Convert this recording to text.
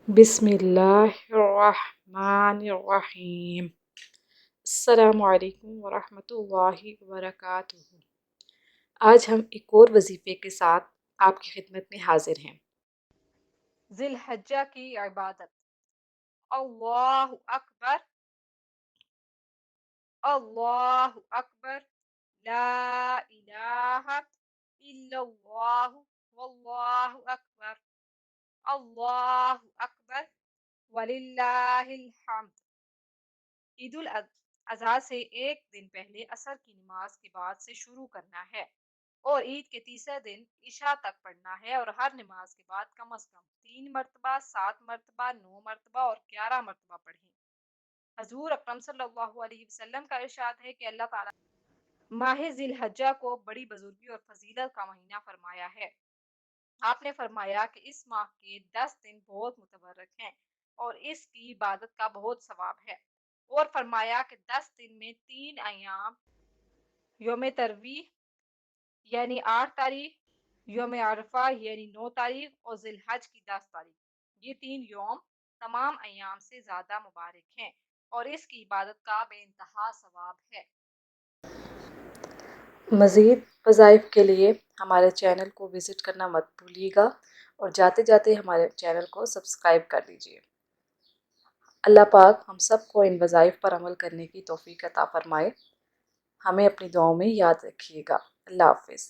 بسم اللہ الرحمن الرحیم۔ السلام علیکم ورحمۃ اللہ وبرکاتہ۔ آج ہم ایک اور وظیفے کے ساتھ آپ کی خدمت میں حاضر ہیں۔ ذی الحجہ کی عبادت۔ اللہ اکبر، اللہ اکبر، لا الہ الا اللہ، واللہ اکبر، اللہ اکبر، وللہ الحمد۔ عید الاضحیٰ سے ایک دن پہلے عصر کی نماز کے بعد سے شروع کرنا ہے اور عید کے تیسرے دن عشاء تک پڑھنا ہے، اور ہر نماز کے بعد کم از کم 3 مرتبہ، 7 مرتبہ، 9 مرتبہ اور 11 مرتبہ پڑھیں۔ حضور اکرم صلی اللہ علیہ وسلم کا ارشاد ہے کہ اللہ تعالیٰ ماہ ذی الحجہ کو بڑی بزرگی اور فضیلت کا مہینہ فرمایا ہے۔ آپ نے فرمایا کہ اس ماہ کے 10 دن بہت متبرک ہیں اور اس کی عبادت کا بہت ثواب ہے، اور فرمایا کہ 10 دن میں 3 ایام، یوم ترویح یعنی 8 تاریخ، یوم عرفہ یعنی 9 تاریخ اور ذی الحج کی 10 تاریخ، یہ 3 یوم تمام ایام سے زیادہ مبارک ہیں اور اس کی عبادت کا بے انتہا ثواب ہے۔ مزید وظائف کے لیے ہمارے چینل کو وزٹ کرنا مت بھولیے گا، اور جاتے جاتے ہمارے چینل کو سبسکرائب کر لیجیے۔ اللہ پاک ہم سب کو ان وظائف پر عمل کرنے کی توفیق عطا فرمائے۔ ہمیں اپنی دعاؤں میں یاد رکھیے گا۔ اللہ حافظ۔